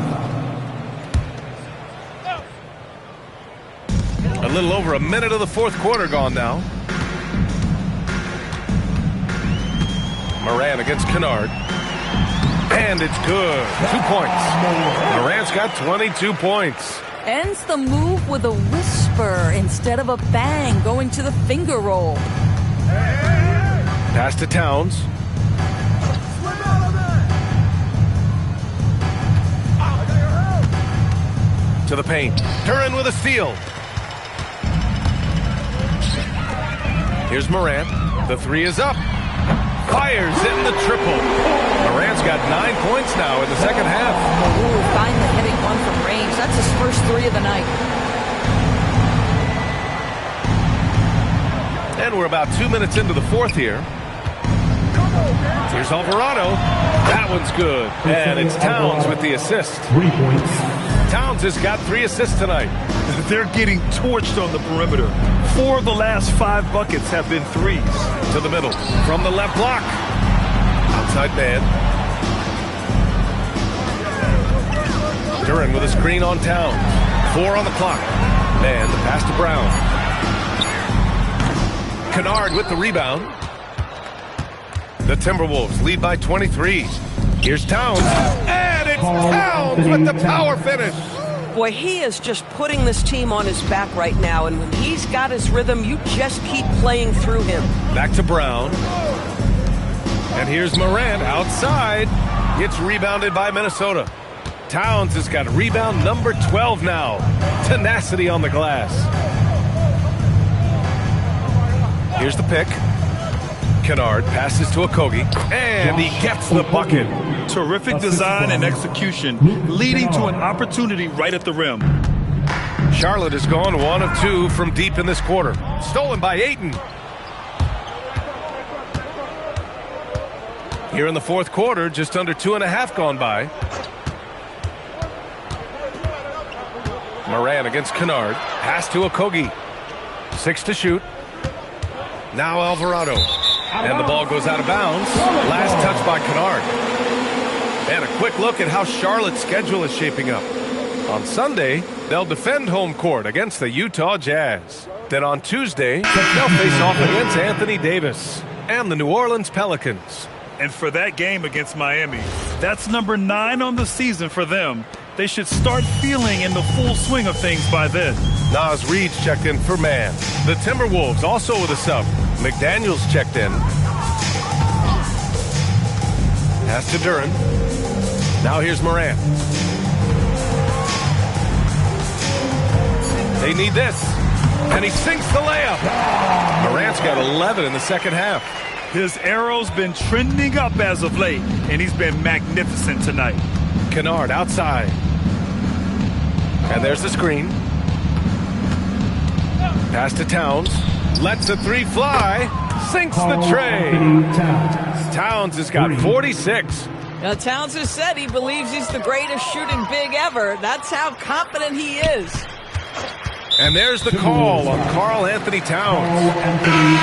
A little over a minute of the fourth quarter gone now. Morant against Kennard. And it's good. 2 points. Morant's got 22 points.
Ends the move with a whisper instead of a bang, going to the finger roll.
Pass to Towns. To the paint. Duran with a steal. Here's Morant. The 3 is up. Fires in the triple. Morant's got 9 points now in the second half.
Ooh, finally hitting one from range. That's his first 3 of the night.
And we're about 2 minutes into the fourth here. Here's Alvarado. That one's good. And it's Towns with the assist.
3 points.
Towns has got 3 assists tonight.
They're getting torched on the perimeter. 4 of the last 5 buckets have been threes.
To the middle. From the left block. Outside man. Duran with a screen on Towns. 4 on the clock. And the pass to Brown. Kennard with the rebound. The Timberwolves lead by 23. Here's Towns. And it's Towns with the power finish.
Boy, he is just putting this team on his back right now, and when he's got his rhythm, you just keep playing through him.
Back to Brown. And here's Morant outside. It's rebounded by Minnesota. Towns has got rebound number 12 now. Tenacity on the glass. Here's the pick. Kennard passes to Okogie, and he gets the bucket.
Terrific design and execution, leading to an opportunity right at the rim.
Charlotte has gone 1 of 2 from deep in this quarter. Stolen by Ayton. Here in the fourth quarter, just under 2.5 gone by. Morant against Kennard. Pass to Okogie. 6 to shoot. Now Alvarado. And the ball goes out of bounds. Last touch by Kennard. And a quick look at how Charlotte's schedule is shaping up. On Sunday, they'll defend home court against the Utah Jazz. Then on Tuesday, they'll face off against Anthony Davis and the New Orleans Pelicans.
And for that game against Miami, that's number 9 on the season for them. They should start feeling in the full swing of things by then.
Naz Reid's checked in for man. The Timberwolves also with a sub. McDaniels checked in. Pass to Duran. Now here's Morant. They need this. And he sinks the layup. Morant's got 11 in the second half.
His arrow's been trending up as of late, and he's been magnificent tonight.
Kennard outside. And there's the screen. Pass to Towns. Lets the 3 fly. Sinks the tray. Towns has got 46.
Now, Towns has said he believes he's the greatest shooting big ever. That's how confident he is.
And there's the call on Karl Anthony Towns.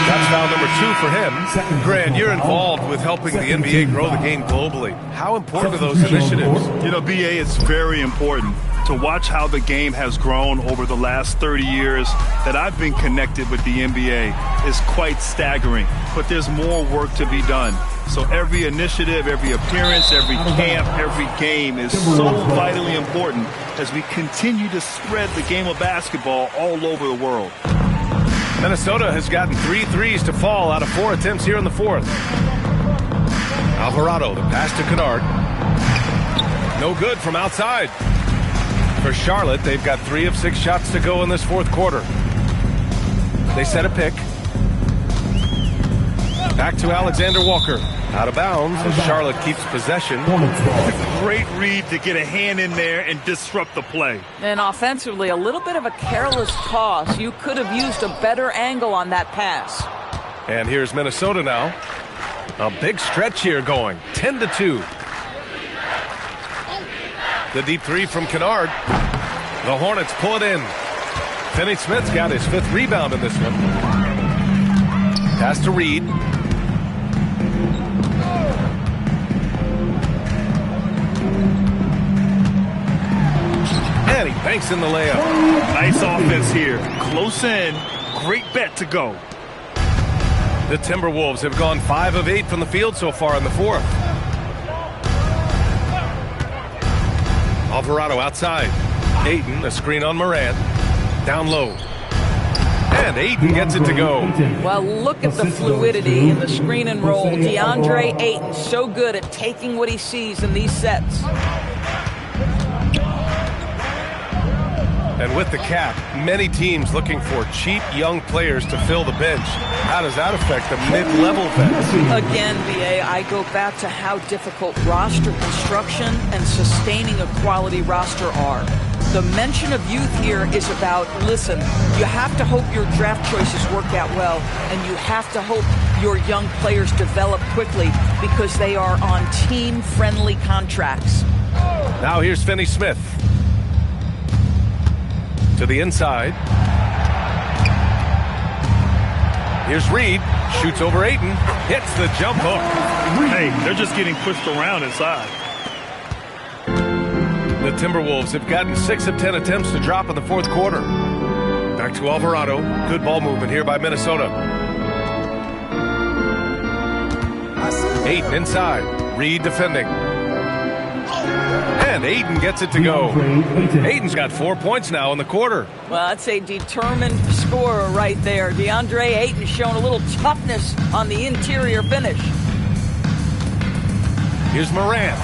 That's foul number 2 for him. Grant, you're involved with helping the NBA grow the game globally. How important are those initiatives?
You know, BA, it's very important to watch how the game has grown over the last 30 years that I've been connected with the NBA is quite staggering. But there's more work to be done. So every initiative, every appearance, every camp, every game is so vitally important as we continue to spread the game of basketball all over the world.
Minnesota has gotten 3 threes to fall out of 4 attempts here in the fourth. Alvarado, the pass to Kennard. No good from outside. For Charlotte, they've got 3 of 6 shots to go in this fourth quarter. They set a pick. Back to Alexander Walker. Out of bounds as Charlotte keeps possession.
Great read to get a hand in there and disrupt the play.
And offensively, a little bit of a careless toss. You could have used a better angle on that pass.
And here's Minnesota now. A big stretch here going. 10-2. The deep 3 from Kennard. The Hornets pull it in. Finney Smith's got his 5th rebound in this one. Pass to Reid. And he banks in the layup.
Nice offense here. Close in. Great bet to go.
The Timberwolves have gone 5 of 8 from the field so far in the fourth. Alvarado outside. Ayton, a screen on Morant. Down low. And Ayton gets it to go.
Well, look at the fluidity in the screen and roll. DeAndre Ayton, so good at taking what he sees in these sets.
And with the cap, many teams looking for cheap young players to fill the bench. How does that affect the mid-level vets?
Again, BA, I go back to how difficult roster construction and sustaining a quality roster are. The mention of youth here is about, listen, you have to hope your draft choices work out well, and you have to hope your young players develop quickly because they are on team-friendly contracts.
Now here's Finney Smith. To the inside. Here's Reid. Shoots over Ayton. Hits the jump hook.
Hey, they're just getting pushed around inside.
The The Timberwolves have gotten 6 of 10 attempts to drop in the fourth quarter. Back to Alvarado. Good ball movement here by Minnesota. Ayton inside. Reed defending. And Ayton gets it to go. Ayton's got 4 points now in the quarter.
Well, that's a determined scorer right there. DeAndre Ayton showing a little toughness on the interior finish.
Here's Morant.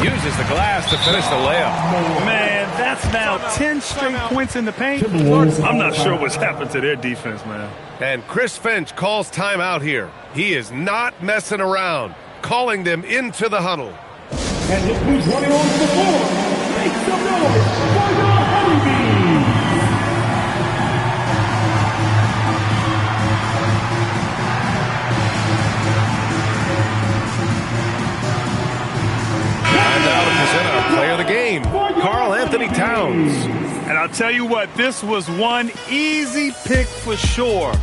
Uses the glass to finish the layup.
Man, that's now 10 straight points in the paint. I'm not sure what's happened to their defense, man.
And Chris Finch calls timeout here. He is not messing around, calling them into the huddle.
And look who's running onto the floor. Make some noise for the Honeybees.
And now to present our player of the game, Karl Anthony Towns.
And I'll tell you what, this was one easy pick for sure.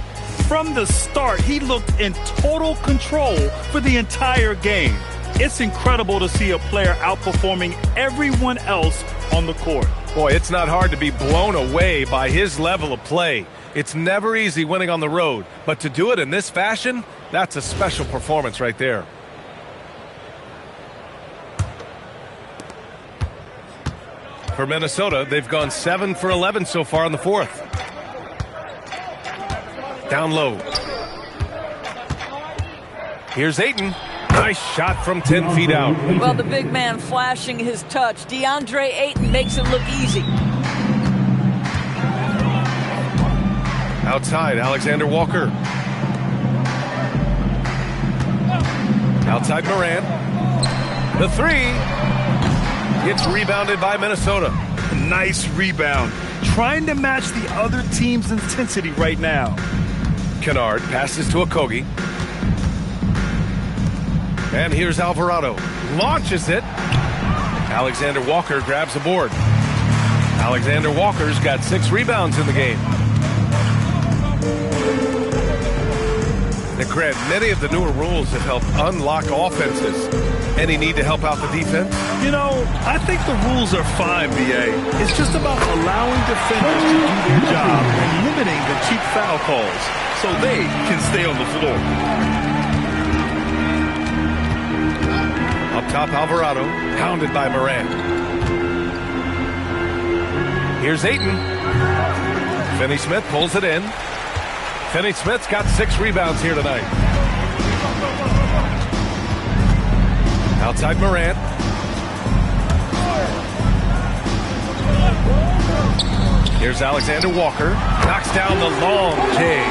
From the start, he looked in total control for the entire game. It's incredible to see a player outperforming everyone else on the court.
Boy, it's not hard to be blown away by his level of play. It's never easy winning on the road, but to do it in this fashion, that's a special performance right there. For Minnesota, they've gone 7 for 11 so far in the fourth. Down low. Here's Ayton. Nice shot from 10 feet out.
Well, the big man flashing his touch. DeAndre Ayton makes it look easy.
Outside, Alexander Walker. Outside Morant. The three. Gets rebounded by Minnesota.
Nice rebound. Trying to match the other team's intensity right now.
Kennard passes to Okogie. And here's Alvarado. Launches it. Alexander Walker grabs the board. Alexander Walker's got 6 rebounds in the game. Now, Grant, many of the newer rules have helped unlock offenses. Any need to help out the defense?
You know, I think the rules are fine, B.A. It's just about allowing defenders to do their job and limiting the cheap foul calls so they can stay on the floor.
Up top, Alvarado, pounded by Morant. Here's Ayton. Finney-Smith pulls it in. Finney-Smith's got 6 rebounds here tonight. Outside Morant. Here's Alexander Walker. Knocks down the long J.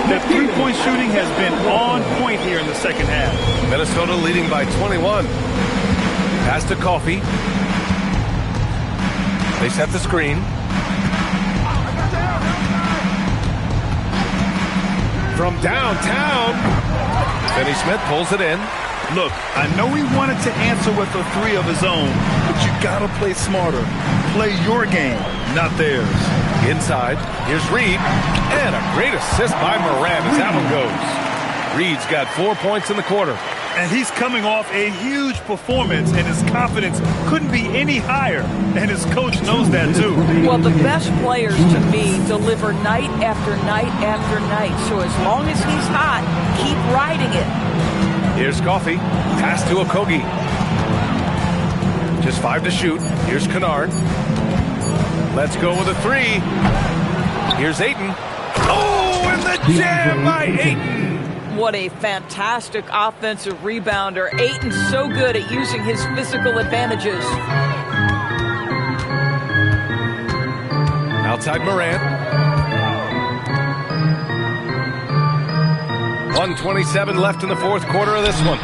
The three-point shooting has been on point here in the second half.
Minnesota leading by 21. Pass to Coffey. They set the screen. From downtown, Finney-Smith pulls it in.
Look, I know he wanted to answer with a 3 of his own, but you gotta play smarter. Play your game, not theirs.
Inside, here's Reed, and a great assist by Morant as that one goes. Reed's got 4 points in the quarter.
And he's coming off a huge performance, and his confidence couldn't be any higher. And his coach knows that, too.
Well, the best players, to me, deliver night after night after night. So as long as he's hot, keep riding it.
Here's Coffey. Pass to Okogie. Just 5 to shoot. Here's Kennard. Let's go with a 3. Here's Ayton. Oh, and the jam by Ayton.
What a fantastic offensive rebounder. Ayton's so good at using his physical advantages.
Outside Morant. 1:27 left in the fourth quarter of this one.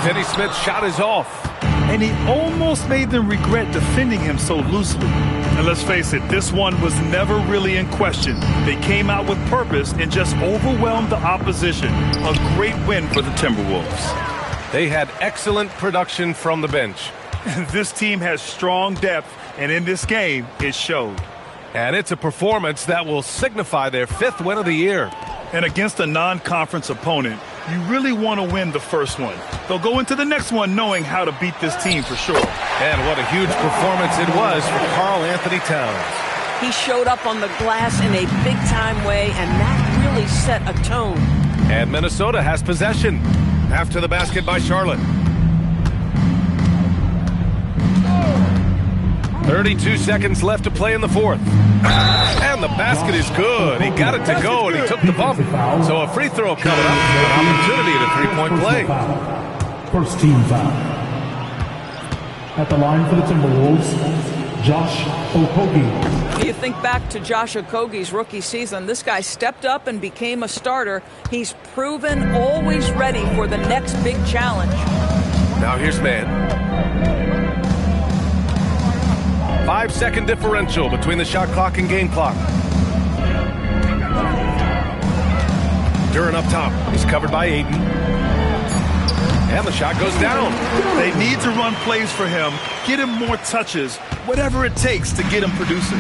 Finney-Smith's shot is off.
And he almost made them regret defending him so loosely. And let's face it, this one was never really in question. They came out with purpose and just overwhelmed the opposition. A great win for the Timberwolves.
They had excellent production from the bench.
This team has strong depth, and in this game, it showed.
And it's a performance that will signify their 5th win of the year.
And against a non-conference opponent, you really want to win the first one. They'll go into the next one knowing how to beat this team for sure.
And what a huge performance it was for Karl Anthony Towns.
He showed up on the glass in a big-time way, and that really set a tone.
And Minnesota has possession after the basket by Charlotte. 32 seconds left to play in the fourth. And the basket is good. He got it to go, and he took the bump. So a free throw coming up, an opportunity at a three-point play.
First team foul. At the line for the Timberwolves, Josh Okogie.
You think back to Josh Okogie's rookie season. This guy stepped up and became a starter. He's proven always ready for the next big challenge.
Now here's man. 5-second differential between the shot clock and game clock. Duran up top. He's covered by Ayton. And the shot goes down.
They need to run plays for him, get him more touches, whatever it takes to get him producing.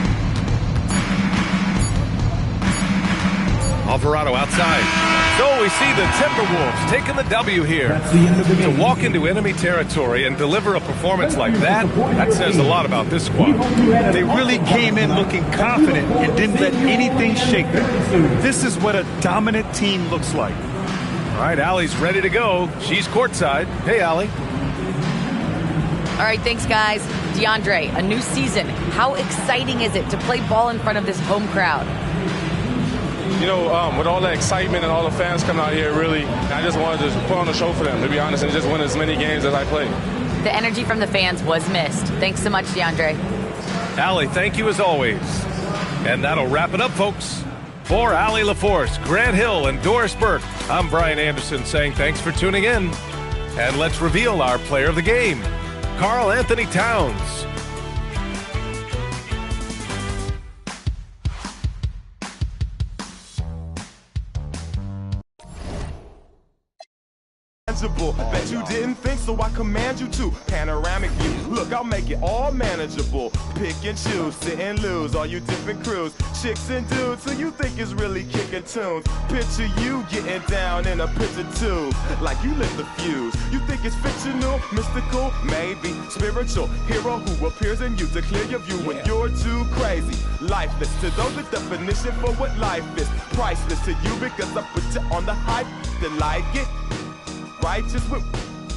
Alvarado outside. So we see the Timberwolves taking the W here.
That's the end of the game.
To walk into enemy territory and deliver a performance like that, that says a lot about this squad.
They really came in looking confident and didn't let anything shake them. This is what a dominant team looks like.
All right, Allie's ready to go. She's courtside. Hey, Allie.
All right, thanks, guys. DeAndre, a new season. How exciting is it to play ball in front of this home crowd?
You know, with all the excitement and all the fans coming out here, really, I just wanted to put on a show for them, to be honest, and just win as many games as I play.
The energy from the fans was missed. Thanks so much, DeAndre.
Allie, thank you as always. And that'll wrap it up, folks. For Allie LaForce, Grant Hill, and Doris Burke, I'm Brian Anderson saying thanks for tuning in. And let's reveal our player of the game, Karl Anthony Towns.
Bet you didn't think, so I command you to. Panoramic view, look, I'll make it all manageable. Pick and choose, sit and lose, all you different crews. Chicks and dudes who you think is really kicking tunes. Picture you getting down in a picture tube, like you lit the fuse. You think it's fictional, mystical, maybe spiritual. Hero who appears in you to clear your view when you're too crazy. Lifeless to those, the definition for what life is. Priceless to you because I put you on the hype to like it. Righteous with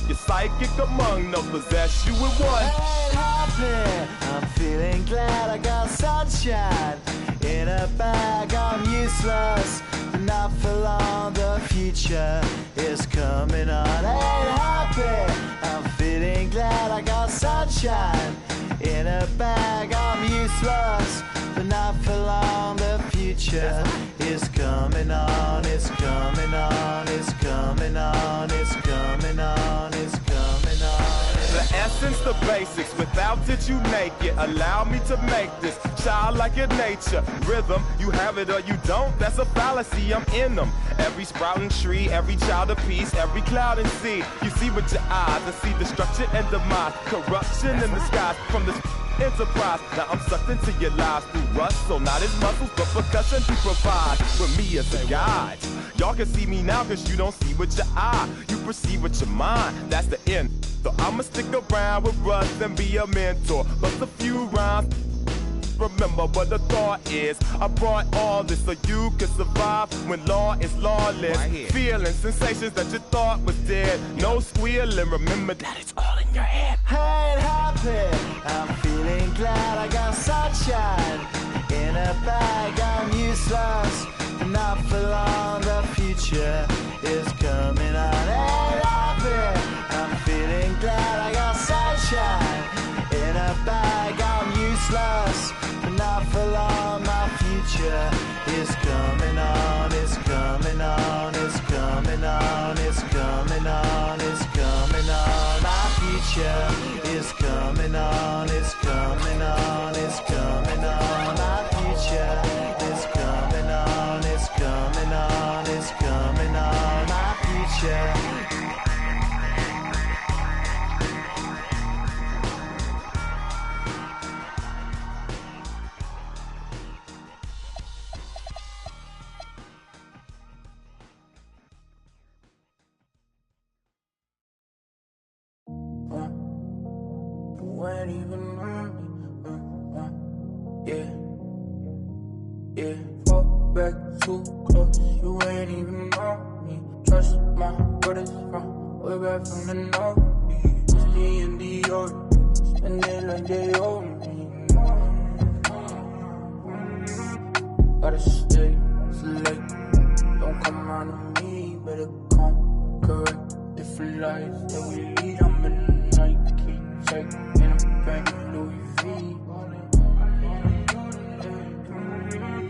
your psychic among no possess you with one.
Ain't happy, I'm feeling glad I got sunshine in a bag. I'm useless, but not for long. The future is coming on. Ain't happy, I'm feeling glad I got sunshine in a bag. I'm useless, but not for long. The future is coming on. It's coming on. It's coming on. It's coming on. It's coming on.
The essence, the basics, without it you naked. Allow me to make this childlike in nature. Rhythm, you have it or you don't, that's a fallacy, I'm in them. Every sprouting tree, every child of peace, every cloud and sea. You see with your eyes, I see destruction and demise. Corruption in the skies from this enterprise. Now I'm sucked into your lives through rust, so not as muscles, but percussion to provide with me as a guide. Y'all can see me now cause you don't see with your eye. You perceive with your mind, that's the end. So I'ma stick around with Russ and be a mentor. Bust a few rhymes. Remember what the thought is. I brought all this so you can survive when law is lawless. Feeling sensations that you thought was dead. No squealing, remember that it's all in your head.
Ain't happy, I'm feeling glad I got sunshine in a bag. I'm useless, but not for long. The future is coming on. Ain't happy, I'm feeling glad I got sunshine in a bag. I'm useless, but not for long. My future is coming on. It's coming on. It's coming on. It's coming on. It's coming on. My future is coming on. It's coming on. It's coming on. My future is coming on. It's coming on. It's coming on. My future.
ain't even on me. Yeah, fall back too close, you ain't even on me. Trust my brothers from way back from the north. It's me and the order, spend it like they owe me. Gotta stay select, don't come around to me, better come correct. Different lives that we lead, I'm in the night, keep check, in a bank, Louis V.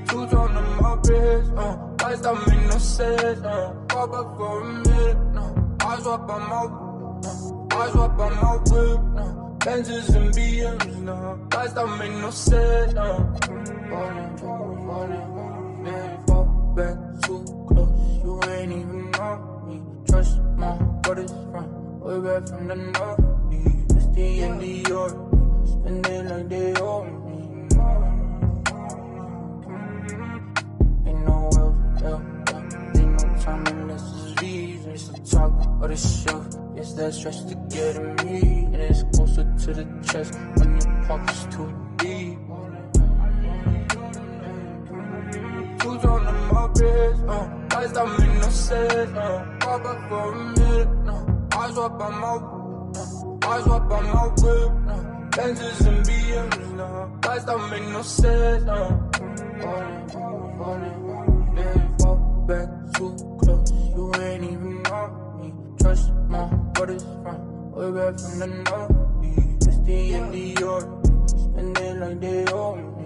Two on the Mopeds, lights don't make no sense, pop up for a minute, eyes up on my whip, Benzes and BMs, lights don't make no sense, fall back too close, you ain't even on me. Trust my brothers from way back from the north. It's the end of your spend it like they owe me. Ain't no help, ain't no time unless it's V's. It's the talk or the show. It's that stress to get at me, and it's closer to the chest when your pocket's too deep. Who's on the Mopeds, lights don't make no sense, pop up for a minute, eyes up on my whip, Benzes and BMs, lights don't make no sense, fall back too close, you ain't even on me. Trust my brothers from way back from the north. It's the end of your spend it like they owe me.